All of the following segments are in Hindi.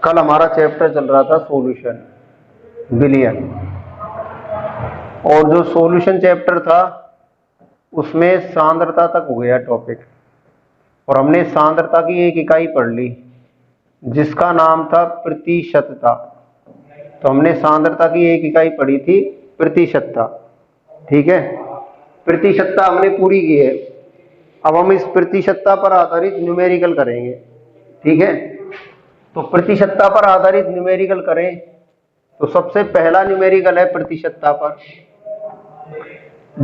कल हमारा चैप्टर चल रहा था सॉल्यूशन बिलियन, और जो सॉल्यूशन चैप्टर था उसमें सांद्रता तक हो गया टॉपिक, और हमने सांद्रता की एक इकाई पढ़ ली जिसका नाम था प्रतिशतता। तो हमने सांद्रता की एक इकाई पढ़ी थी प्रतिशतता, ठीक है। प्रतिशतता हमने पूरी की है। अब हम इस प्रतिशतता पर आधारित न्यूमेरिकल करेंगे, ठीक है। तो प्रतिशतता पर आधारित न्यूमेरिकल करें तो सबसे पहला न्यूमेरिकल है प्रतिशतता पर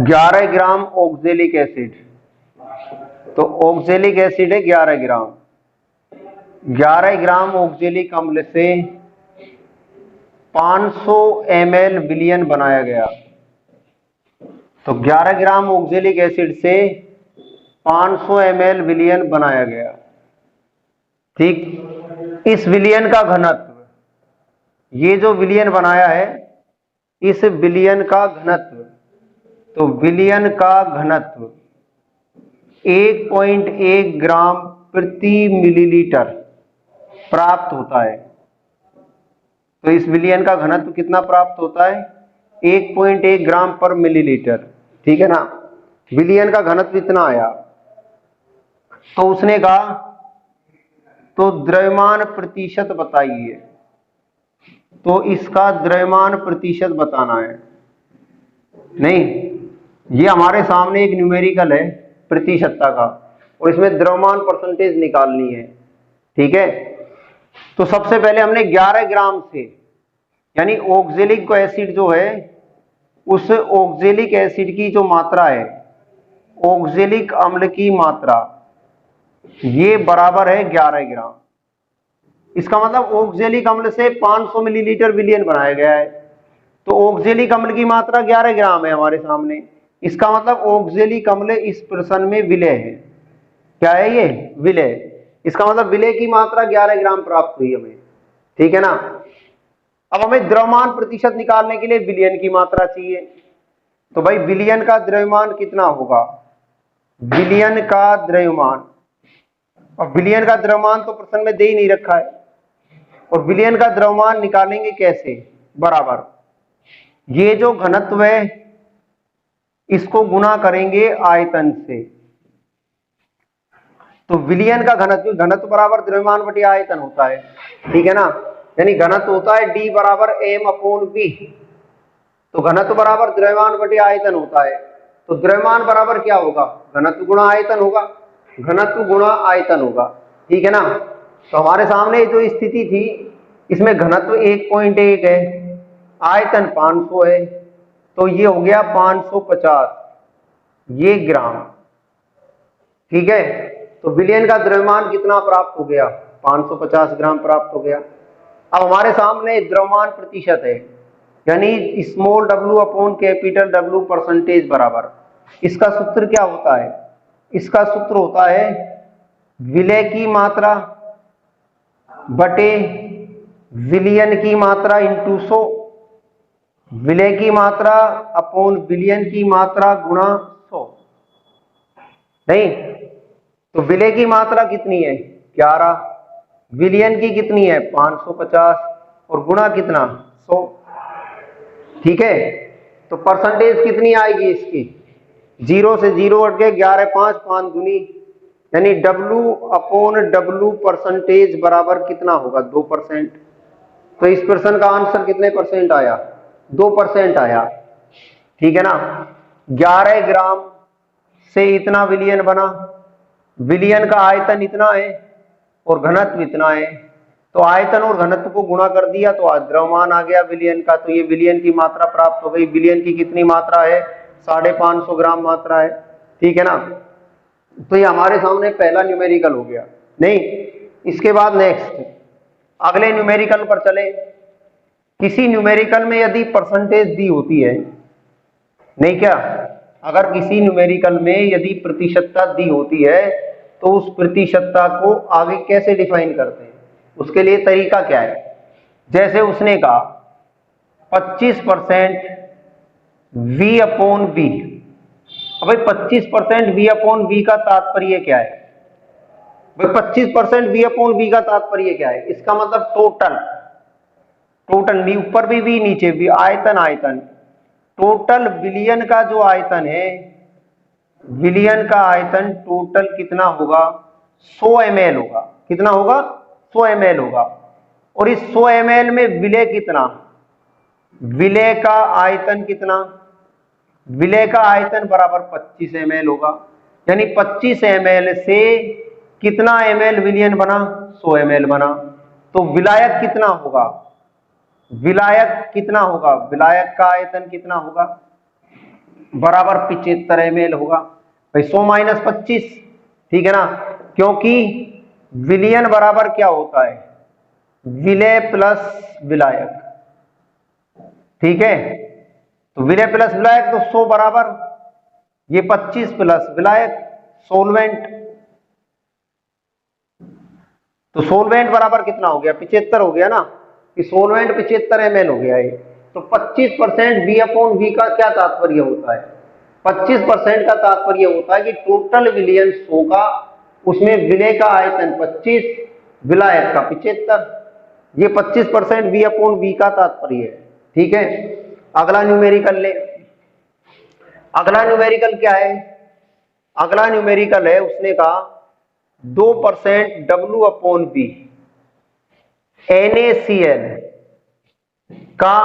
11 ग्राम ऑक्जेलिक एसिड। तो ऑक्जेलिक एसिड है 11 ग्राम। 11 ग्राम ऑक्जेलिक अम्ल से 500 ml विलयन बनाया गया। तो 11 ग्राम ऑक्जेलिक एसिड से 500 ml विलयन बनाया गया, ठीक। इस विलयन का घनत्व, ये जो विलयन बनाया है इस विलयन का घनत्व, तो विलयन का घनत्व 1.1 ग्राम प्रति मिलीलीटर प्राप्त होता है। तो इस विलयन का घनत्व कितना प्राप्त होता है? 1.1 ग्राम पर मिलीलीटर, ठीक है ना। विलयन का घनत्व इतना आया। तो उसने कहा तो द्रव्यमान प्रतिशत बताइए। तो इसका द्रव्यमान प्रतिशत बताना है। नहीं, ये हमारे सामने एक न्यूमेरिकल है प्रतिशतता का, और इसमें द्रव्यमान परसेंटेज निकालनी है, ठीक है। तो सबसे पहले हमने 11 ग्राम से, यानी ऑक्जेलिक एसिड जो है उस ऑक्जेलिक एसिड की जो मात्रा है, ऑक्जेलिक अम्ल की मात्रा, ये बराबर है 11 ग्राम। इसका मतलब ऑक्जेलिक अम्ल से 500 मिलीलीटर विलयन बनाया गया है। तो ऑक्जेलिक अम्ल की मात्रा 11 ग्राम है हमारे सामने। इसका मतलब ऑक्जेलिक अम्ल इस प्रश्न में विलय है। क्या है ये? विलय। इसका मतलब विलय की मात्रा 11 ग्राम प्राप्त हुई हमें, ठीक है ना। अब हमें द्रव्यमान प्रतिशत निकालने के लिए विलयन की मात्रा चाहिए। तो भाई विलयन का द्रव्यमान कितना होगा? विलयन का द्रव्यमान, और विलयन का द्रव्यमान तो प्रश्न में दे ही नहीं रखा है, और विलयन का द्रव्यमान निकालेंगे कैसे? बराबर ये जो घनत्व है इसको गुणा करेंगे आयतन से। तो विलयन का घनत्व, घनत्व बराबर द्रव्यमान बटे आयतन होता है, ठीक है ना। यानी घनत्व होता है D बराबर m/v। तो घनत्व बराबर द्रव्यमान बटे आयतन होता है। तो द्रव्यमान बराबर क्या होगा? घनत्व गुणा आयतन होगा, घनत्व गुणा आयतन होगा, ठीक है ना। तो हमारे सामने जो स्थिति थी इसमें घनत्व 1.1 है, आयतन 500 है, तो ये हो गया 550 ये ग्राम, ठीक है। तो विलयन का द्रव्यमान कितना प्राप्त हो गया? 550 ग्राम प्राप्त हो गया। अब हमारे सामने द्रव्यमान प्रतिशत है, यानी small w upon capital W percentage बराबर। इसका सूत्र क्या होता है? इसका सूत्र होता है विलय की मात्रा बटे विलयन की मात्रा इंटू 100। विलय की मात्रा अपॉन विलयन की मात्रा गुणा 100। नहीं, तो विलय की मात्रा कितनी है? 11। विलयन की कितनी है? 550, और गुणा कितना? 100, ठीक है। तो परसेंटेज कितनी आएगी इसकी? 0 से 0 हट के 11 5 5 गुनी, यानी W अपॉन W परसेंटेज बराबर कितना होगा? 2%। तो इस प्रश्न का आंसर कितने परसेंट आया? 2% आया, ठीक है ना। 11 ग्राम से इतना विलयन बना, विलयन का आयतन इतना है और घनत्व इतना है, तो आयतन और घनत्व को गुणा कर दिया तो द्रव्यमान आ गया विलयन का। तो ये विलयन की मात्रा प्राप्त हो गई। विलयन की कितनी मात्रा है? 550 ग्राम मात्रा है, ठीक है ना। तो ये हमारे सामने पहला न्यूमेरिकल हो गया। नहीं, इसके बाद नेक्स्ट अगले न्यूमेरिकल पर चले। किसी न्यूमेरिकल में यदि परसेंटेज दी होती है, नहीं क्या, अगर किसी न्यूमेरिकल में यदि प्रतिशतता दी होती है तो उस प्रतिशतता को आगे कैसे डिफाइन करते हैं? उसके लिए तरीका क्या है? जैसे उसने कहा 25% V अपॉन V। अब भाई 25% V अपॉन V का तात्पर्य क्या है? भाई 25% V अपॉन V का तात्पर्य क्या है? इसका मतलब टोटल नी ऊपर भी V नीचे भी, आयतन टोटल विलयन का जो आयतन है, विलयन का आयतन टोटल कितना होगा? 100 ml होगा। कितना होगा? 100 ml होगा। और इस 100 ml में विलय कितना? विलय का आयतन कितना? विलय का आयतन बराबर 25 ml होगा। यानी 25 ml से कितना ml विलयन बना? 100 ml बना। तो विलायक कितना होगा? विलायक कितना होगा? विलायक का आयतन कितना होगा? बराबर 75 ml होगा। भाई 100 माइनस 25, ठीक है ना, क्योंकि विलयन बराबर क्या होता है? विलय प्लस विलायक, ठीक है। तो विलय प्लस विलायक, तो 100 बराबर ये 25 प्लस विलायक सोलवेंट। तो सोलवेंट बराबर कितना हो गया? 75 हो गया ना, कि सोलवेंट 75 ml हो गया है। तो 25% V अपॉन V का क्या तात्पर्य होता है? 25% का तात्पर्य होता है कि टोटल विलयन 100 का, उसमें विलय का आयतन 25, विलायक का 75। ये 25% V अपॉन V का तात्पर्य है, ठीक है। अगला न्यूमेरिकल ले। अगला न्यूमेरिकल क्या है? अगला न्यूमेरिकल है, उसने कहा 2% W अपॉन V NaCl का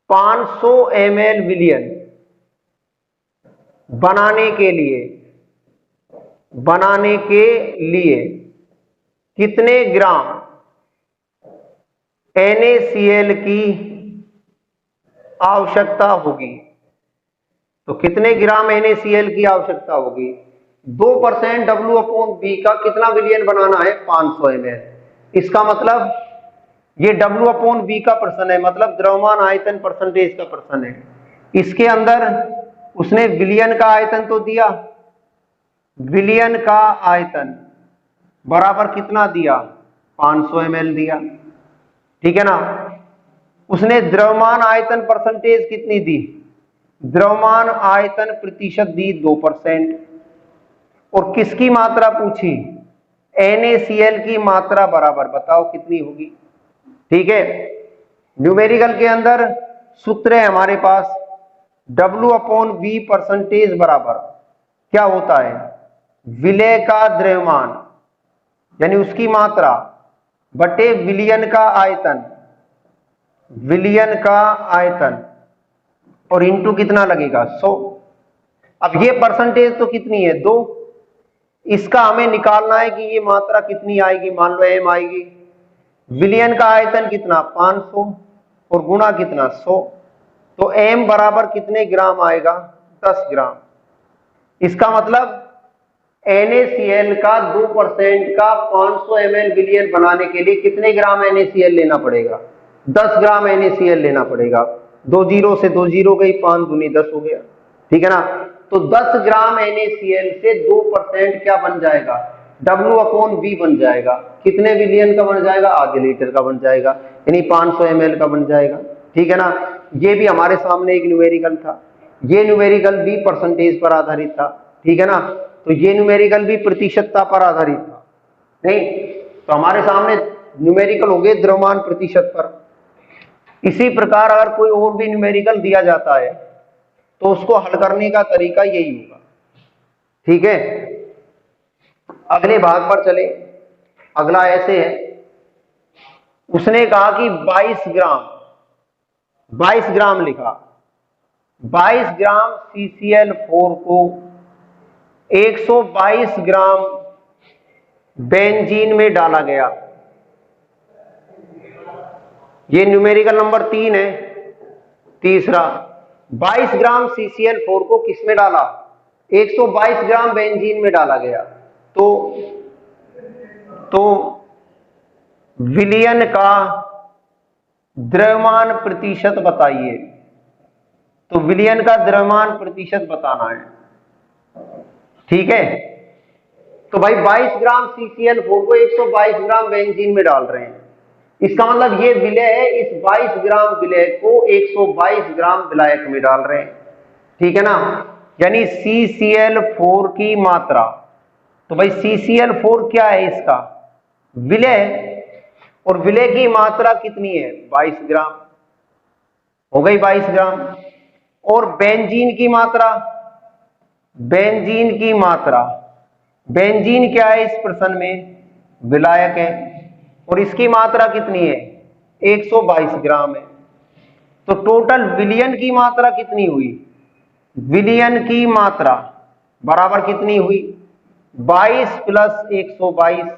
500 ml विलयन बनाने के लिए कितने ग्राम NaCl की आवश्यकता होगी? तो कितने ग्राम NaCl की आवश्यकता होगी? 2% W अपॉन V का कितना विलयन बनाना है? 500 ml। इसका मतलब ये W अपॉन V का प्रश्न है, मतलब द्रव्यमान आयतन परसेंटेज का प्रश्न है। इसके अंदर उसने विलयन का आयतन तो दिया, विलयन का आयतन बराबर कितना दिया? 500 ml दिया, ठीक है ना। उसने द्रव्यमान आयतन परसेंटेज कितनी दी? द्रव्यमान आयतन प्रतिशत दी 2%। और किसकी मात्रा पूछी? NaCl की मात्रा बराबर बताओ कितनी होगी, ठीक है। न्यूमेरिकल के अंदर सूत्र है हमारे पास, W अपॉन V परसेंटेज बराबर क्या होता है? विलय का द्रव्यमान यानी उसकी मात्रा बटे विलयन का आयतन, विलयन का आयतन, और इंटू कितना लगेगा? 100। अब ये परसेंटेज तो कितनी है? 2। इसका हमें निकालना है कि ये मात्रा कितनी आएगी। मान लो m आएगी, विलयन का आयतन कितना? 500, और गुणा कितना? 100। तो m बराबर कितने ग्राम आएगा? 10 ग्राम। इसका मतलब NaCl का 2% का 500 ml विलयन बनाने के लिए कितने ग्राम NaCl लेना पड़ेगा? 10 ग्राम NaCl लेना पड़ेगा। 2 जीरो से 2 जीरो गई, 5 दूनी 10 हो गया, ठीक है ना। तो 10 ग्राम NaCl से 2% क्या बन जाएगा? W अपॉन V बन जाएगा। कितने विलयन का बन जाएगा? आधे लीटर का बन जाएगा, यानी 500 ml का बन जाएगा, ठीक है ना। ये भी हमारे सामने एक न्यूमेरिकल था, ये न्यूमेरिकल भी परसेंटेज पर आधारित था, ठीक है ना। तो ये न्यूमेरिकल भी प्रतिशतता पर आधारित था, नहीं। तो हमारे सामने न्यूमेरिकल हो गए द्रव्यमान प्रतिशत पर। इसी प्रकार अगर कोई और भी न्यूमेरिकल दिया जाता है तो उसको हल करने का तरीका यही होगा, ठीक है। अगले भाग पर चले। अगला ऐसे है, उसने कहा कि 22 ग्राम लिखा, 22 ग्राम CCl4 को 122 ग्राम बेंजीन में डाला गया। ये न्यूमेरिकल नंबर 3 है। तीसरा, 22 ग्राम CCl4 को किसमें डाला? 122 ग्राम बेंजीन में डाला गया। तो विलयन का द्रव्यमान प्रतिशत बताइए। तो विलयन का द्रव्यमान प्रतिशत बताना है, ठीक है। तो भाई 22 ग्राम CCl4 को 122 ग्राम बेंजीन में डाल रहे हैं, इसका मतलब ये विलय है, इस 22 ग्राम विलय को 122 ग्राम विलायक में डाल रहे हैं, ठीक है ना। यानी CCl4 की मात्रा तो भाई CCl4 क्या है इसका? विलय, और विलय की मात्रा कितनी है? 22 ग्राम, हो गई 22 ग्राम। और बेंजीन की मात्रा, बेंजीन की मात्रा, बेंजीन क्या है इस प्रश्न में? विलायक है, और इसकी मात्रा कितनी है? 122 ग्राम है। तो टोटल विलयन की मात्रा कितनी हुई? विलयन की मात्रा बराबर कितनी हुई? 22 + 122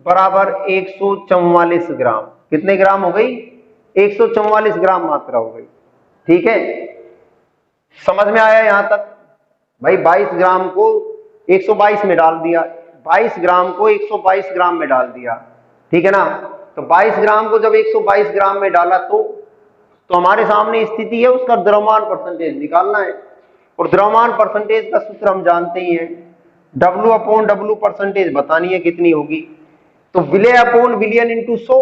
बराबर 144 ग्राम। कितने ग्राम हो गई? 144 ग्राम मात्रा हो गई। ठीक है, समझ में आया यहां तक? भाई 22 ग्राम को 122 में डाल दिया, 22 ग्राम को 122 ग्राम में डाल दिया, ठीक है ना? तो 22 ग्राम को जब 122 ग्राम में डाला तो हमारे सामने स्थिति है, उसका द्रव्यमान परसेंटेज निकालना है। और द्रव्यमान परसेंटेज का सूत्र हम जानते ही हैं, W/W परसेंटेज बतानी है कितनी होगी। तो विलय/विलियन इंटू 100,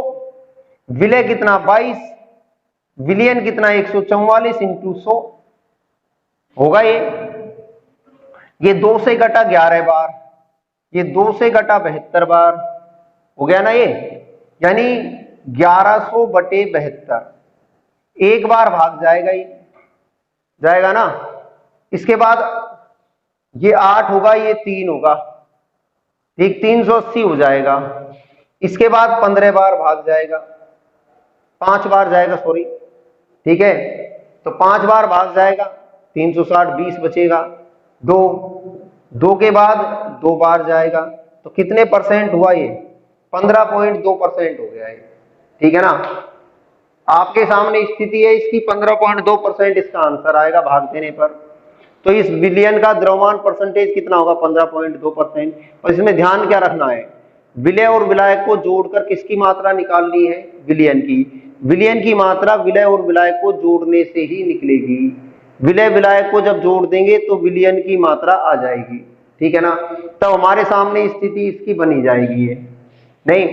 विलय कितना? 22, विलियन कितना? 144 इंटू 100 होगा ये 2 से घटा 11 बार, ये 2 से घटा 72 बार, हो गया ना ये, यानी 1100/72। एक बार भाग जाएगा, ये जाएगा ना। इसके बाद ये 8 होगा, ये 3 होगा, ठीक, 380 हो जाएगा। इसके बाद 15 बार भाग जाएगा, 5 बार जाएगा, सॉरी, ठीक है। तो 5 बार भाग जाएगा, 360, 20 बचेगा, 2 के बाद 2 बार जाएगा। तो कितने परसेंट हुआ ये? 15.2% हो गया है, ठीक है ना। आपके सामने स्थिति है इसकी, 15.2% इसका आंसर आएगा भाग देने पर। तो इस विलयन का द्रव्यमान परसेंटेज कितना होगा? 15.2%। और इसमें ध्यान क्या रखना है? विलय और विलायक को जोड़कर किसकी मात्रा निकालनी है? विलयन की। विलयन की मात्रा विलय और विलायक को जोड़ने से ही निकलेगी। विलय विलायक को जब जोड़ देंगे तो विलयन की मात्रा आ जाएगी, ठीक है ना। तब हमारे सामने स्थिति इसकी बनी जाएगी। ये नहीं,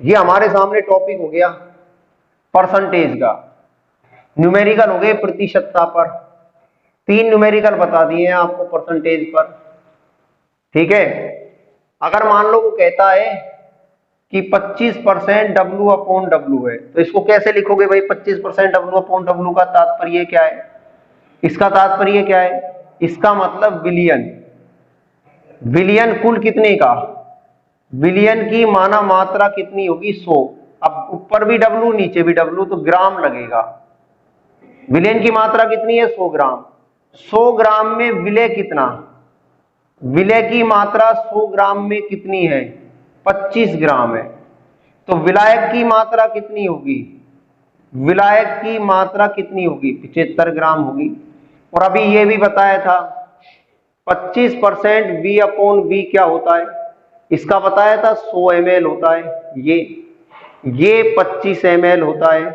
ये हमारे सामने टॉपिक हो गया परसेंटेज का। न्यूमेरिकल हो गए प्रतिशतता पर, 3 न्यूमेरिकल बता दिए हैं आपको परसेंटेज पर, ठीक है। अगर मान लो वो कहता है कि 25% W/W है, तो इसको कैसे लिखोगे भाई? 25% W/W का तात्पर्य क्या है? इसका तात्पर्य क्या है? इसका मतलब विलियन, विलियन कुल कितने का? विलियन की माना मात्रा कितनी होगी? 100। अब ऊपर भी W नीचे भी W, तो ग्राम लगेगा। विलयन की मात्रा कितनी है? 100 ग्राम। 100 ग्राम में विलय कितना? विलय की मात्रा 100 ग्राम में कितनी है? 25 ग्राम है। तो विलायक की मात्रा कितनी होगी? विलायक की मात्रा कितनी होगी? 75 ग्राम होगी। और अभी ये भी बताया था 25% V/V क्या होता है? इसका बताया था 100 ml होता है, ये 25 ml होता है,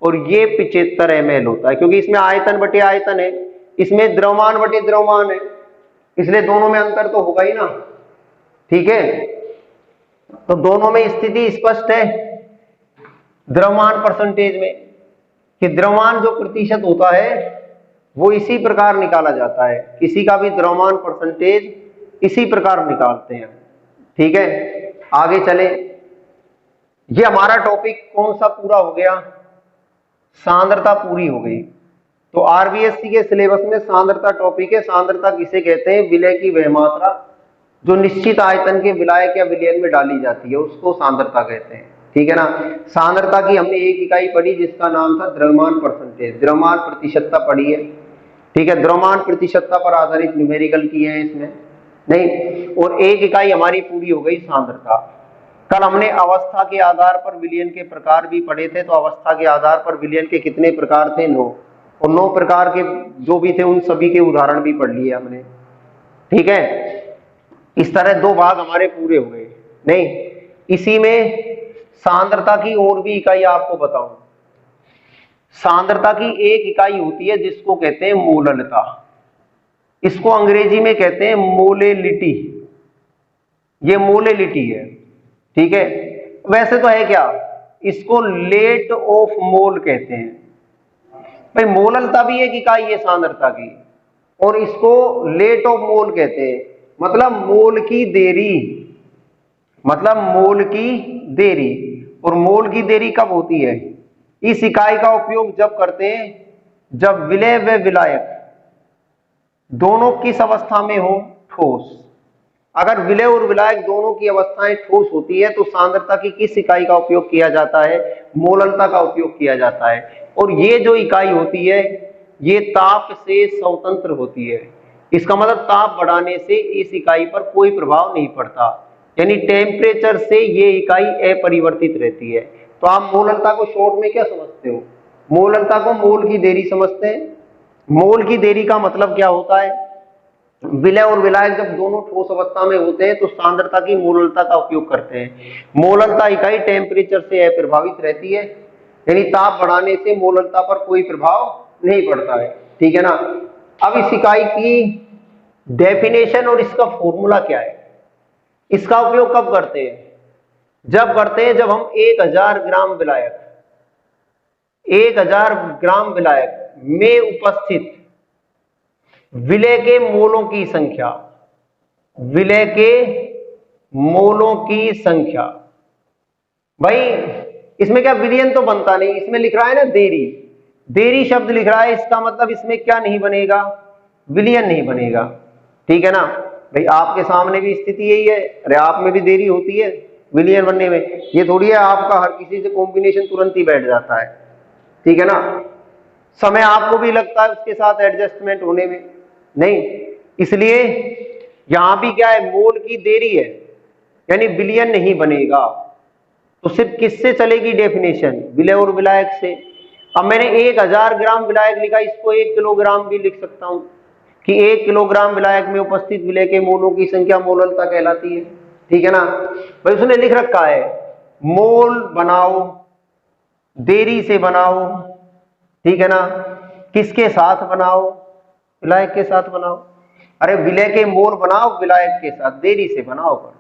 और ये 75 ml होता है, क्योंकि इसमें आयतन बटे आयतन है, इसमें द्रव्यमान बटे द्रव्यमान है, इसलिए दोनों में अंतर तो होगा ही ना, ठीक है। तो दोनों में स्थिति स्पष्ट है द्रव्यमान परसेंटेज में, कि द्रव्यमान जो प्रतिशत होता है वो इसी प्रकार निकाला जाता है। किसी का भी द्रव्यमान परसेंटेज इसी प्रकार निकालते हैं, ठीक है। आगे चले, ये हमारा टॉपिक कौन सा पूरा हो गया? सांद्रता पूरी हो गई। तो आरबीएससी के सिलेबस में सांद्रता टॉपिक है। सांद्रता किसे कहते हैं? विलय की वह मात्रा जो निश्चित आयतन के विलायक या विलयन में डाली जाती है, उसको सांद्रता कहते हैं, ठीक है ना। सांद्रता की हमने एक इकाई पढ़ी जिसका नाम था द्रव्यमान परसेंटेज, द्रव्यमान प्रतिशतता पढ़ी है, ठीक है। द्रव्यमान प्रतिशतता पर आधारित न्यूमेरिकल की है इसमें, नहीं। और एक इकाई हमारी पूरी हो गई सांद्रता। कल हमने अवस्था के आधार पर विलयन के प्रकार भी पढ़े थे। तो अवस्था के आधार पर विलयन के कितने प्रकार थे? 9। और 9 प्रकार के जो भी थे उन सभी के उदाहरण भी पढ़ लिए हमने, ठीक है। इस तरह 2 भाग हमारे पूरे हो गए, नहीं। इसी में सांद्रता की और भी इकाई आपको बताऊं। सांद्रता की एक इकाई होती है जिसको कहते हैं मोललता, इसको अंग्रेजी में कहते हैं मोलेलिटी, ये मोलेलिटी है, ठीक है। वैसे तो है क्या, इसको लेट ऑफ मोल कहते हैं। भाई मोललता भी एक इकाई है सांद्रता की, और इसको लेट ऑफ मोल कहते हैं। मतलब मोल की देरी, मतलब मोल की देरी। और मोल की देरी कब होती है? इस इकाई का उपयोग जब करते हैं जब विलेय व विलायक दोनों किस अवस्था में हो? ठोस। अगर विलेय और विलायक दोनों की अवस्थाएं ठोस होती है तो सांद्रता की किस इकाई का उपयोग किया जाता है? मोलनता का उपयोग किया जाता है। और ये जो इकाई होती है ये ताप से स्वतंत्र होती है। इसका मतलब ताप बढ़ाने से इस इकाई पर कोई प्रभाव नहीं पड़ता, यानी टेम्परेचर से ये इकाई अपरिवर्तित रहती है। तो आप मोलनता को शॉर्ट में क्या समझते हो? मोलनता को मोल की देरी समझते हैं। मोल की देरी का मतलब क्या होता है? विलय और विलायक जब दोनों ठोस अवस्था में होते हैं तो सांद्रता की मोलनता का उपयोग करते हैं। मोलनता इकाई टेम्परेचर से अप्रभावित रहती है, यानी ताप बढ़ाने से मोलनता पर कोई प्रभाव नहीं पड़ता है। ठीक है ना। अब इस इकाई की डेफिनेशन और इसका फॉर्मूला क्या है? इसका उपयोग कब करते हैं? जब करते हैं जब हम 1000 ग्राम विलायक 1000 ग्राम विलायक में उपस्थित विलेय के मोलों की संख्या, विलेय के मोलों की संख्या, भाई इसमें क्या विलयन तो बनता नहीं, इसमें लिख रहा है ना देरी, देरी शब्द लिख रहा है, इसका मतलब इसमें क्या नहीं बनेगा? विलयन नहीं बनेगा। ठीक है ना भाई, आपके सामने भी स्थिति यही है, अरे आप में भी देरी होती है विलयन बनने में। ये थोड़ी है आपका हर किसी से कॉम्बिनेशन तुरंत ही बैठ जाता है। ठीक है ना, समय आपको भी लगता है उसके साथ एडजस्टमेंट होने में, नहीं। इसलिए यहां भी क्या है? मोल की देरी है, यानी विलयन नहीं बनेगा। तो सिर्फ किससे चलेगी डेफिनेशन? विलय और विलायक से। अब मैंने 1000 ग्राम विलायक लिखा, इसको 1 किलोग्राम भी लिख सकता हूं कि 1 किलोग्राम विलायक में उपस्थित विलय के मोलों की संख्या मोलनता कहलाती है। ठीक है ना भाई, उसने लिख रखा है मोल बनाओ, देरी से बनाओ। ठीक है ना, किसके साथ बनाओ? विलायक के साथ बनाओ। अरे विलय के मोल बनाओ विलायक के साथ, देरी से बनाओ, पर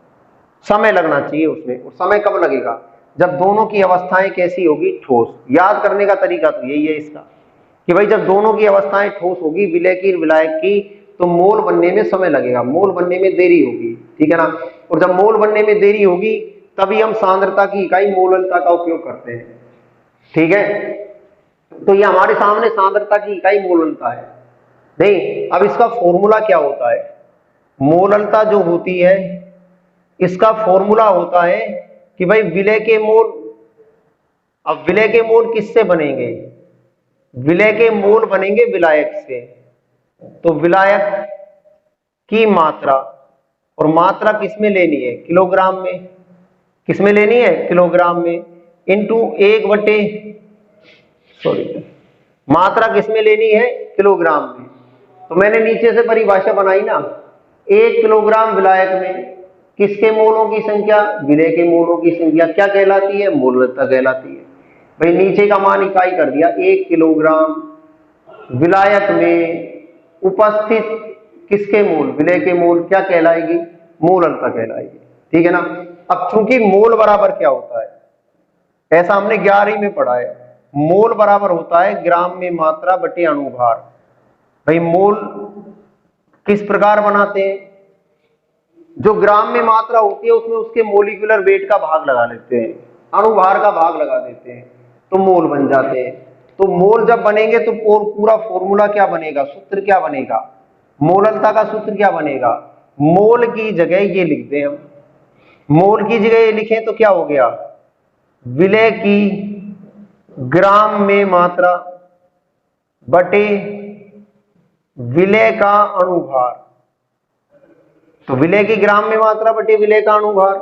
समय लगना चाहिए उसमें। और समय कब लगेगा? जब दोनों की अवस्थाएं कैसी होगी? ठोस। याद करने का तरीका तो यही है इसका कि भाई जब दोनों की अवस्थाएं ठोस होगी, विलय की विलायक की, तो मोल बनने में समय लगेगा, मोल बनने में देरी होगी। ठीक है ना, और जब मोल बनने में देरी होगी तभी हम सांद्रता की इकाई मोलनता का उपयोग करते हैं। ठीक है, तो ये हमारे सामने सांद्रता की इकाई मोलनता है। नहीं, अब इसका फॉर्मूला क्या होता है? मोलनता जो होती है इसका फॉर्मूला होता है कि भाई विलय के मोल, अब विलय के मोल किससे बनेंगे? विलय के मोल बनेंगे विलायक से। तो विलायक की मात्रा, और मात्रा किसमें लेनी है? किलोग्राम में। किसमें लेनी है? किलोग्राम में। इंटू 1/, सॉरी, मात्रा किसमें लेनी है? किलोग्राम में। तो मैंने नीचे से परिभाषा बनाई ना, 1 किलोग्राम विलायक में किसके मोलों की संख्या? विलय के मोलों की संख्या क्या कहलाती है? मोलनता कहलाती है। भाई नीचे का मान इकाई कर दिया, 1 किलोग्राम विलायक में उपस्थित किसके मोल? विलय के मोल क्या कहलाएगी? मोलनता कहलाएगी। ठीक है ना। अब चूंकि मोल बराबर क्या होता है, ऐसा हमने 11वीं में पढ़ा है, मोल बराबर होता है ग्राम में मात्रा बटे अणुभार। भाई मोल किस प्रकार बनाते हैं? जो ग्राम में मात्रा होती है उसमें उसके मोलिकुलर वेट का भाग लगा लेते हैं, अणुभार का भाग लगा देते हैं, तो मोल बन जाते हैं। तो मोल जब बनेंगे तो पूरा फॉर्मूला क्या बनेगा? सूत्र क्या बनेगा? मोलनता का सूत्र क्या बनेगा? मोल की जगह ये लिख दें हम, मोल की जगह ये लिखें तो क्या हो गया? विलय की ग्राम में मात्रा बटे विलय का अणुभार। तो विलय की ग्राम में मात्रा बटे विलय का अणुभार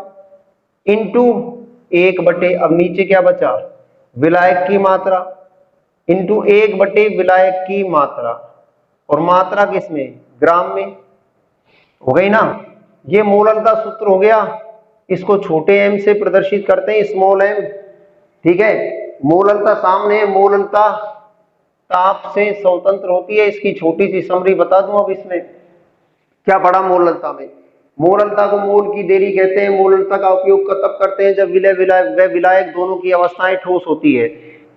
इंटू 1/, अब नीचे क्या बचा? विलायक की मात्रा इंटू 1/, विलायक की मात्रा, और मात्रा किसमें? ग्राम में। हो गई ना, ये मोलनता सूत्र हो गया। इसको छोटे एम से प्रदर्शित करते हैं, स्मॉल एम। ठीक है, मोलनता सामने है, मोलनता ताप से स्वतंत्र होती है। इसकी छोटी सी समरी बता दूं। अब इसमें क्या पढ़ा मोलनता में? मोलनता को मोल की देरी कहते हैं। मोलनता का उपयोग तब करते हैं जब विलय व विलायक दोनों की अवस्थाएं ठोस होती है।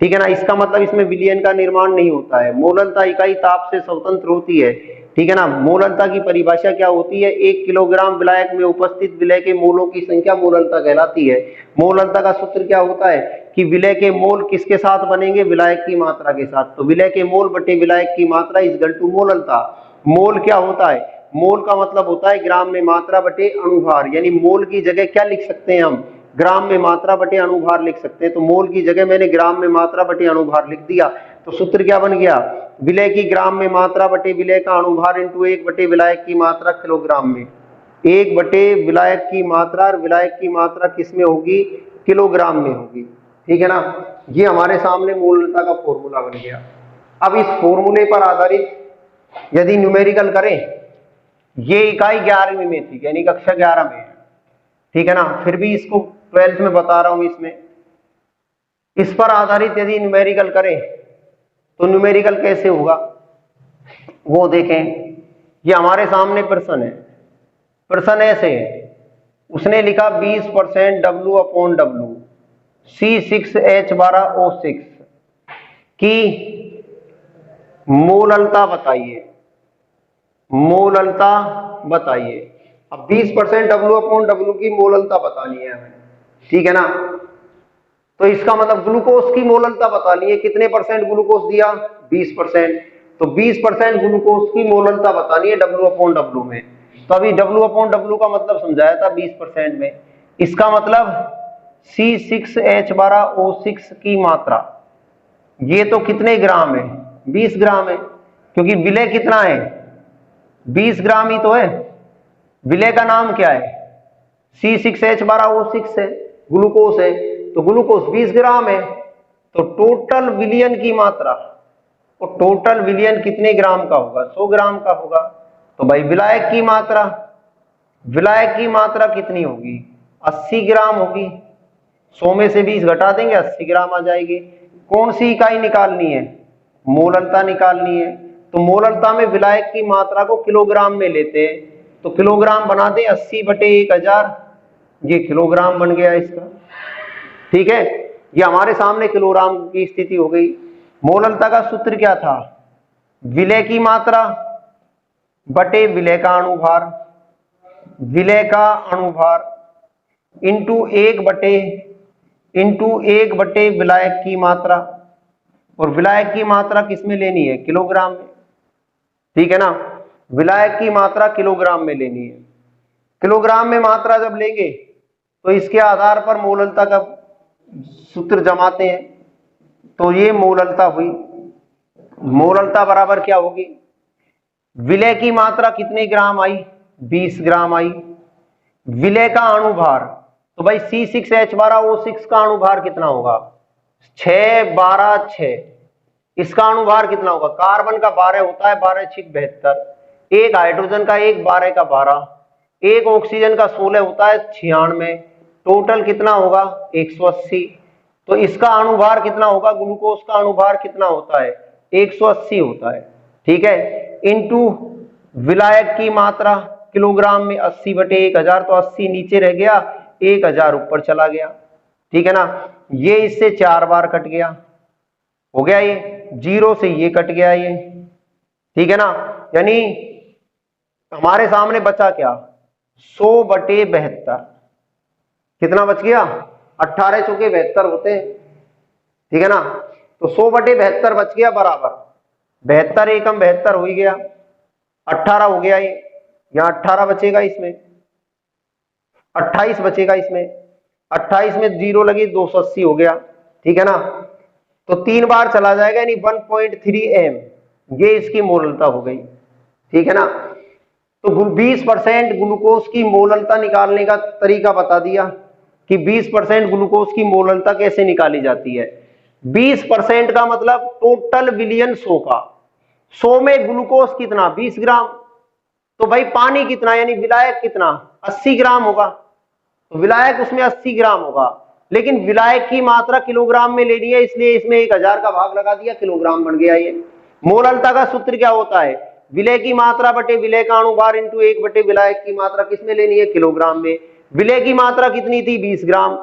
ठीक है ना, इसका मतलब इसमें विलयन का निर्माण नहीं होता है। मोलनता इकाई ताप से स्वतंत्र होती है, ठीक है ना। मोललता की परिभाषा क्या होती है, 1 किलोग्राम विलायक में उपस्थित विलय के मोलों की संख्या मोललता कहलाती है। मोललता का सूत्र क्या होता है कि विलय के मोल किसके साथ बनेंगे, विलायक की मात्रा के साथ। तो विलय के मोल बटे विलायक की मात्रा इज इक्वल टू मोललता। मोल क्या होता है, मोल का मतलब होता है ग्राम में मात्रा बटे अणुभार, यानी मोल की जगह क्या लिख सकते हैं हम, ग्राम में मात्रा बटे अणुभार लिख सकते हैं। तो मोल की जगह मैंने ग्राम में मात्रा बटे अणुभार लिख दिया, तो सूत्र क्या बन गया, विलय की ग्राम में मात्रा बटे विलय का अणुभार इंटू 1 बटे विलायक की मात्रा किलोग्राम में। 1 बटे विलायक की मात्रा, और विलायक की मात्रा किस में होगी, किलोग्राम में होगी, ठीक है ना। ये हमारे सामने मोललता का फॉर्मूला बन गया। अब इस फॉर्मूले पर आधारित यदि न्यूमेरिकल करें, ये इकाई 11वीं में थी, यानी कक्षा 11 में है, ठीक है ना, फिर भी इसको 12th में बता रहा हूं। इसमें इस पर आधारित यदि न्यूमेरिकल करें तो न्यूमेरिकल कैसे होगा वो देखें। ये हमारे सामने प्रश्न है, प्रश्न ऐसे है, उसने लिखा 20% W/W C6H12O6 की मोललता बताइए, मोललता बताइए। अब 20% W/W की मोललता बतानी है हमें, ठीक है ना। तो इसका मतलब ग्लूकोज की मोललता बतानी है, कितने परसेंट ग्लूकोज दिया, 20%। तो 20% ग्लूकोज की मोललता बतानी है W/W में। तो अभी W/W का मतलब समझाया था 20% में। इसका मतलब C6H12O6 की मात्रा, ये तो कितने ग्राम है, 20 ग्राम है, क्योंकि विलय कितना है, 20 ग्राम ही तो है। विलय का नाम क्या है, C6H12O6 है, ग्लूकोज है, तो ग्लूकोज 20 ग्राम है। तो टोटल विलयन की मात्रा, तो टोटल विलयन कितने ग्राम का होगा, 100 ग्राम का होगा। तो भाई विलायक की मात्रा, विलायक की मात्रा कितनी होगी, 80 ग्राम होगी। 100 में से 20 घटा देंगे, 80 ग्राम आ जाएगी। कौन सी इकाई निकालनी है, मोललता निकालनी है। तो मोललता में विलायक की मात्रा को किलोग्राम में लेते हैं, तो किलोग्राम बना दें 80 बटे 1000, ये किलोग्राम बन गया इसका, ठीक है। ये हमारे सामने किलोग्राम की स्थिति हो गई। मोललता का सूत्र क्या था, विलय की मात्रा बटे विलय का अणुभार, विलय का अणुभार इंटू 1 बटे विलायक की मात्रा, और विलायक की मात्रा किसमें लेनी है, किलोग्राम में, ठीक है ना। विलायक की मात्रा किलोग्राम में लेनी है। किलोग्राम में मात्रा जब लेंगे तो इसके आधार पर मोललता का सूत्र जमाते हैं। तो ये मोललता हुई, मोललता बराबर क्या होगी, विलय की मात्रा कितने ग्राम आई, 20 ग्राम आई। विलय का अणुभार, तो भाई C6H12O6 का अणुभार कितना होगा, 6 12 6। इसका अणुभार कितना होगा, कार्बन का 12 होता है, 12 6 72, एक हाइड्रोजन का 1 12 का 12, एक ऑक्सीजन का 16 होता है 96, टोटल कितना होगा 180। तो इसका अणुभार कितना होगा, ग्लूकोज का अणुभार कितना होता है, 180 होता है, ठीक है। इंटू विलायक की मात्रा किलोग्राम में 80 बटे 1000, तो 80 नीचे रह गया, 1000 ऊपर चला गया, ठीक है ना। ये इससे 4 बार कट गया, हो गया, ये 0 से ये कट गया ये, ठीक है ना। यानी हमारे सामने बचा क्या, 100 बटे 72, कितना बच गया, 18 चौके 72 होते हैं, ठीक है ना। तो 100 बटे 72 बच गया, बराबर 72 एकम 72 हो ही गया, 18 हो गया, ये यहां 18 बचेगा, इसमें 28 बचेगा, इसमें 28 में 0 लगी, 280 हो गया, ठीक है ना। तो 3 बार चला जाएगा, यानी 1.3 m, ये इसकी मोललता हो गई, ठीक है ना। तो 20% ग्लूकोज की मोललता निकालने का तरीका बता दिया कि 20% ग्लूकोज की मोललता कैसे निकाली जाती है। 20% का मतलब टोटल विलयन 100 का, 100 में ग्लूकोज कितना, 20 ग्राम, तो भाई पानी कितना, यानी विलायक कितना, 80 ग्राम होगा, तो विलायक उसमें 80 ग्राम होगा। लेकिन विलायक की मात्रा किलोग्राम में लेनी है, इसलिए इसमें 1000 का भाग लगा दिया, किलोग्राम बन गया ये। मोललता का सूत्र क्या होता है, विलय की मात्रा बटे विलय का अणुभार इंटू 1 बटे विलायक की मात्रा किसमें लेनी है, किलोग्राम में। विलय की मात्रा कितनी थी, 20 ग्राम,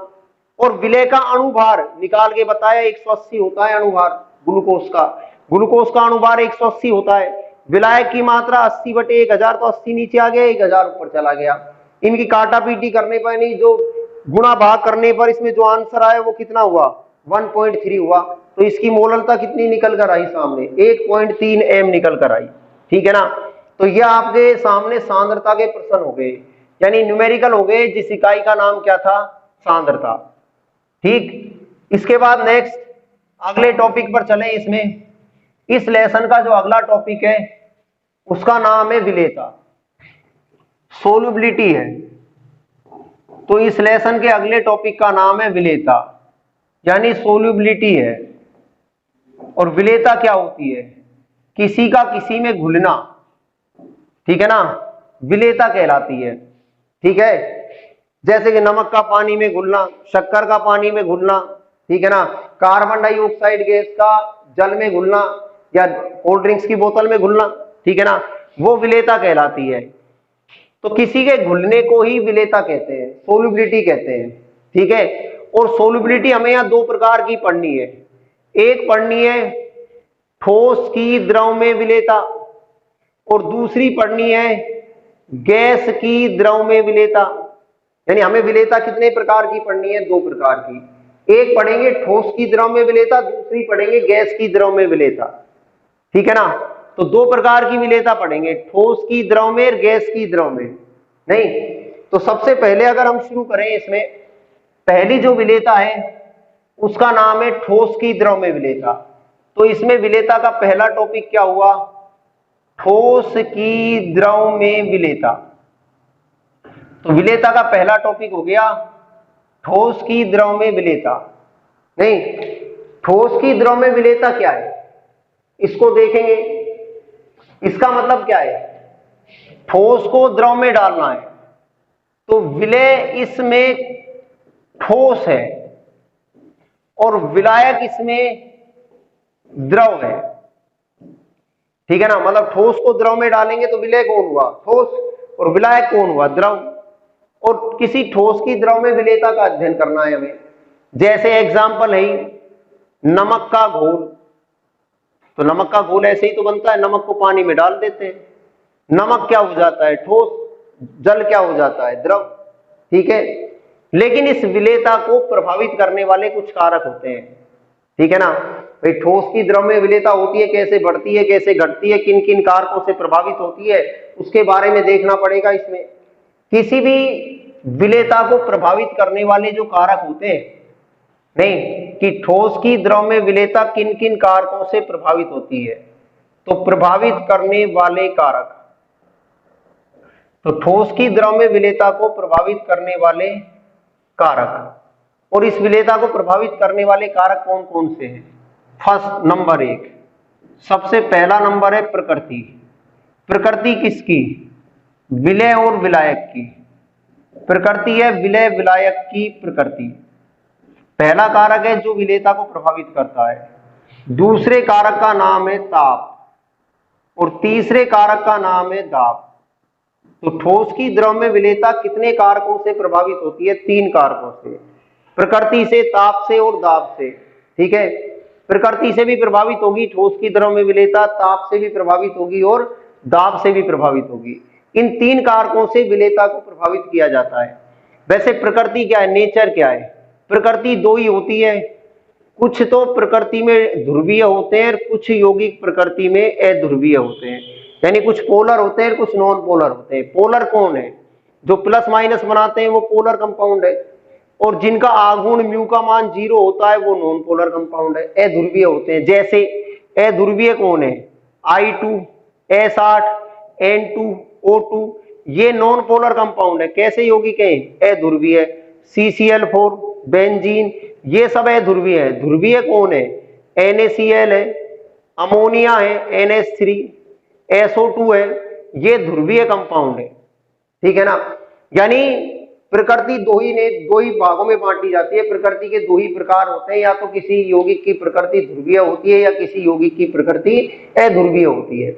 और विलय का अणुभार निकाल के बताया 180 होता है अणुभार ग्लूकोज का, ग्लूकोज का अणुभार 180 होता है। विलायक की मात्रा 80/1000, तो 80 नीचे आ गया, 1000 ऊपर चला गया। इनकी काटा पीटी करने पर नहीं, जो गुणा भाग करने पर इसमें जो आंसर आया वो कितना हुआ, 1.3 हुआ। तो इसकी मोललता कितनी निकल कर आई सामने, 1.3 m निकल कर आई। ठीक है ना। तो ये आपके सामने सांद्रता के प्रश्न हो गए, यानी न्यूमेरिकल हो गए, जिस इकाई का नाम क्या था, सांद्रता। ठीक, इसके बाद नेक्स्ट अगले टॉपिक पर चले। इसमें इस लेसन का जो अगला टॉपिक है उसका नाम है विलेयता, सोल्युबिलिटी है। तो इस लेसन के अगले टॉपिक का नाम है विलेयता, यानी सोल्युबिलिटी है। और विलेयता क्या होती है, किसी का किसी में घुलना। ठीक है ना, विलेयता कहलाती है। ठीक है, जैसे कि नमक का पानी में घुलना, शक्कर का पानी में घुलना, ठीक है ना, कार्बन डाइऑक्साइड गैस का जल में घुलना, या कोल्ड ड्रिंक्स की बोतल में घुलना, ठीक है ना, वो विलेयता कहलाती है। तो किसी के घुलने को ही विलेयता कहते हैं, सोल्युबिलिटी कहते हैं। ठीक है, और सोल्युबिलिटी हमें यहां दो प्रकार की पढ़नी है। एक पढ़नी है ठोस की द्रव में विलेयता, और दूसरी पढ़नी है गैस की द्रव में विलेयता। यानी हमें विलेयता कितने प्रकार की पढ़नी है, दो प्रकार की। एक पढ़ेंगे ठोस की द्रव में विलेयता, दूसरी पढ़ेंगे गैस की द्रव में विलेयता। ठीक है ना, तो दो प्रकार की विलेयता पढ़ेंगे, ठोस की द्रव में और गैस की द्रव में। नहीं, तो सबसे पहले अगर हम शुरू करें, इसमें पहली जो विलेयता है उसका नाम है ठोस की द्रव में विलेयता। तो इसमें विलेयता का पहला टॉपिक क्या हुआ, ठोस की द्रव में विलेयता। तो विलेयता का पहला टॉपिक हो गया ठोस की द्रव में विलेयता। नहीं, ठोस की द्रव में विलेयता क्या है, इसको देखेंगे। इसका मतलब क्या है, ठोस को द्रव में डालना है, तो विलेय इसमें ठोस है और विलायक इसमें द्रव है। ठीक है ना, मतलब ठोस को द्रव में डालेंगे तो विलेय कौन हुआ, ठोस, और विलायक कौन हुआ, द्रव। और किसी ठोस की द्रव में विलेयता का अध्ययन करना है हमें। जैसे एग्जांपल है नमक का घोल, तो नमक का घोल ऐसे ही तो बनता है, नमक को पानी में डाल देते हैं, नमक क्या हो जाता है, ठोस, जल क्या हो जाता है, द्रव। ठीक है, लेकिन इस विलेयता को प्रभावित करने वाले कुछ कारक होते हैं। ठीक है ना, भाई ठोस की द्रव में विलेयता होती है, कैसे बढ़ती है, कैसे घटती है, किन किन कारकों से प्रभावित होती है, उसके बारे में देखना पड़ेगा। इसमें किसी भी विलेयता को प्रभावित करने वाले जो कारक होते हैं, नहीं, कि ठोस की द्रव में विलेयता किन किन कारकों से प्रभावित होती है, तो प्रभावित करने वाले कारक। तो ठोस की द्रव में विलेयता को प्रभावित करने वाले कारक, और इस विलेयता को प्रभावित करने वाले कारक कौन कौन से हैं। फर्स्ट नंबर 1, सबसे पहला नंबर है प्रकृति। प्रकृति किसकी, विलेय और विलायक की। प्रकृति है विलेय विलायक की प्रकृति। पहला कारक है जो विलेयता को प्रभावित करता है। दूसरे कारक का नाम है ताप, और तीसरे कारक का नाम है दाब। तो ठोस की द्रव में विलेयता कितने कारकों से प्रभावित होती है, 3 कारकों से, प्रकृति से, ताप से और दाब से। ठीक है, प्रकृति से भी प्रभावित होगी ठोस की द्रव में विलेयता, ताप से भी प्रभावित होगी और दाब से भी प्रभावित होगी। इन 3 कारकों से विलेयता को प्रभावित किया जाता है। वैसे प्रकृति क्या है, नेचर क्या है, प्रकृति 2 ही होती है। कुछ तो प्रकृति में ध्रुवीय होते हैं, कुछ यौगिक प्रकृति में अध्रुवीय होते हैं, यानी कुछ पोलर होते हैं, कुछ नॉन पोलर होते हैं। पोलर कौन है, जो प्लस माइनस बनाते हैं वो पोलर कंपाउंड है, और जिनका आघूर्ण म्यू का मान 0 होता है वो नॉन पोलर कंपाउंड है, अध्रुवीय होते हैं। जैसे अध्रुवीय कौन है, I2, S8, N2O2, ये नॉन पोलर कंपाउंड है। कैसे यौगिक है, अध्रुवीय। CCl4, बेंजीन, ये सब अध्रुवीय है। ध्रुवीय कौन है, NaCl है, अमोनिया है NH3, SO2 है, ये ध्रुवीय कंपाउंड है। ठीक है ना, यानी प्रकृति दो ही भागों में बांटी जाती है। प्रकृति के 2 ही प्रकार होते हैं, या तो किसी यौगिक की प्रकृति ध्रुवीय होती है या किसी यौगिक की प्रकृति अध्रुवीय होती है।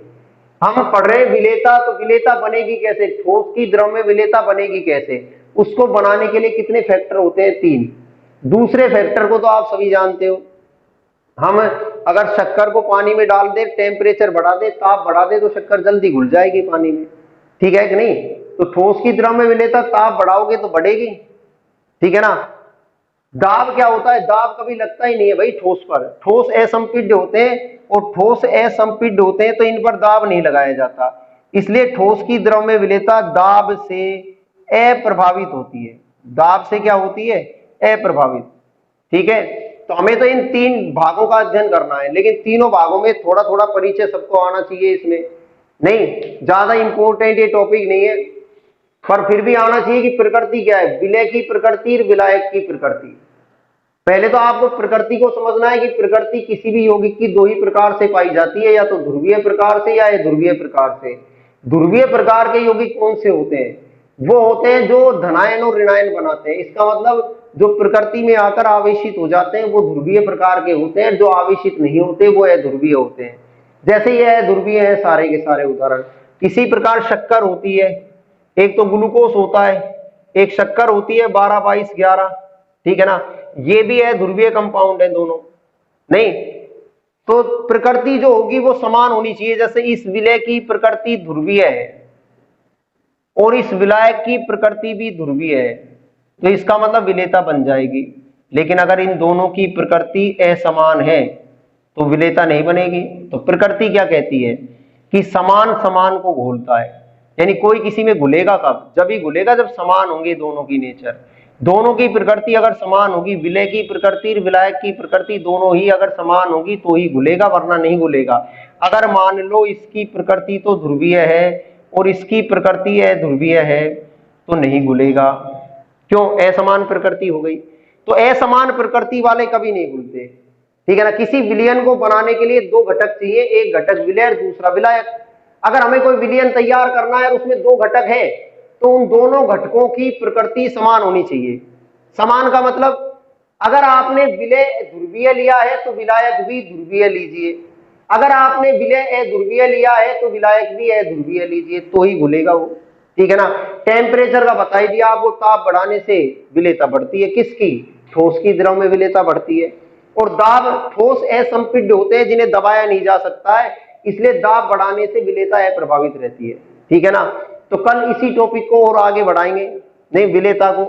हम पढ़ रहे हैं विलेयता, तो विलेयता बनेगी कैसे, ठोस की द्रव में विलेयता बनेगी कैसे, उसको बनाने के लिए कितने फैक्टर होते हैं, 3। दूसरे फैक्टर को तो आप सभी जानते हो, हम अगर शक्कर को पानी में डाल दे, टेम्परेचर बढ़ा दे, ताप बढ़ा दे, तो शक्कर जल्दी घुल जाएगी पानी में, ठीक है कि नहीं। तो ठोस की द्रव में विलेयता ताप बढ़ाओगे तो बढ़ेगी, ठीक है ना। दाब क्या होता है, दाब कभी लगता ही नहीं है भाई ठोस पर, ठोस असंपीड्य होते हैं, और ठोस असंपीड्य होते हैं तो इन पर दाब नहीं लगाया जाता, इसलिए ठोस की द्रव में विलेयता दाब से अप्रभावित होती है। दाब से क्या होती है, अप्रभावित, ठीक है। तो हमें तो इन तीन भागों का अध्ययन करना है, लेकिन तीनों भागों में थोड़ा थोड़ा परिचय सबको आना चाहिए, इसमें नहीं ज्यादा इंपॉर्टेंट ये टॉपिक नहीं है, पर फिर भी आना चाहिए कि प्रकृति क्या है, विलय की प्रकृति और विलायक की प्रकृति। पहले तो आपको प्रकृति को समझना है कि प्रकृति किसी भी यौगिक की दो ही प्रकार से पाई जाती है, या तो ध्रुवीय प्रकार से या ध्रुवीय प्रकार से। ध्रुवीय प्रकार के यौगिक कौन से होते हैं, वो होते हैं जो धनायन और ऋणायन बनाते हैं। इसका मतलब जो प्रकृति में आकर आवेशित हो जाते हैं वो ध्रुवीय प्रकार के होते हैं, जो आवेशित नहीं होते वो अध्रुवीय होते हैं। जैसे ये अध्रुवीय है सारे के सारे उदाहरण। इसी प्रकार शक्कर होती है, एक तो ग्लूकोज होता है, एक शक्कर होती है 12, 22, 11, ठीक है ना, ये भी है ध्रुवीय कंपाउंड है दोनों, नहीं। तो प्रकृति जो होगी वो समान होनी चाहिए, जैसे इस विलय की प्रकृति ध्रुवीय है और इस विलायक की प्रकृति भी ध्रुवीय है, तो इसका मतलब विलेयता बन जाएगी। लेकिन अगर इन दोनों की प्रकृति असमान है तो विलेयता नहीं बनेगी। तो प्रकृति क्या कहती है कि समान समान को घोलता है, यानी कोई किसी में घुलेगा कब, जब ही घुलेगा जब समान होंगे दोनों की नेचर, दोनों की प्रकृति अगर समान होगी, विलय की प्रकृति और विलायक की प्रकृति दोनों ही अगर समान होगी तो ही घुलेगा, वरना नहीं घुलेगा। अगर मान लो इसकी प्रकृति तो ध्रुवीय है और इसकी प्रकृति अध्रुवीय है तो नहीं घुलेगा, क्यों, असमान प्रकृति हो गई। तो असमान प्रकृति वाले कभी नहीं घुलते, ठीक है ना। किसी विलयन को बनाने के लिए दो घटक चाहिए, एक घटक विलय और दूसरा विलायक। अगर हमें कोई विलयन तैयार करना है और उसमें दो घटक है तो उन दोनों घटकों की प्रकृति समान होनी चाहिए। समान का मतलब अगर आपने विलय ध्रुवीय लिया है तो विलायक भी ध्रुवीय लीजिए, अगर आपने विलय अध्रुवीय लिया है तो विलायक भी अध्रुवीय लीजिए, तो ही घुलेगा वो, ठीक है ना। टेम्परेचर का बता ही दिया आपको, ताप बढ़ाने से विलेयता बढ़ती है, किसकी, ठोस की द्रव में विलेयता बढ़ती है। और दाब, ठोस असंपीड्य होते हैं जिन्हें दबाया नहीं जा सकता है, इसलिए दाब बढ़ाने से विलेयता अप्रभावित रहती है, ठीक है ना। तो कल इसी टॉपिक को और आगे बढ़ाएंगे, नहीं विलेयता को।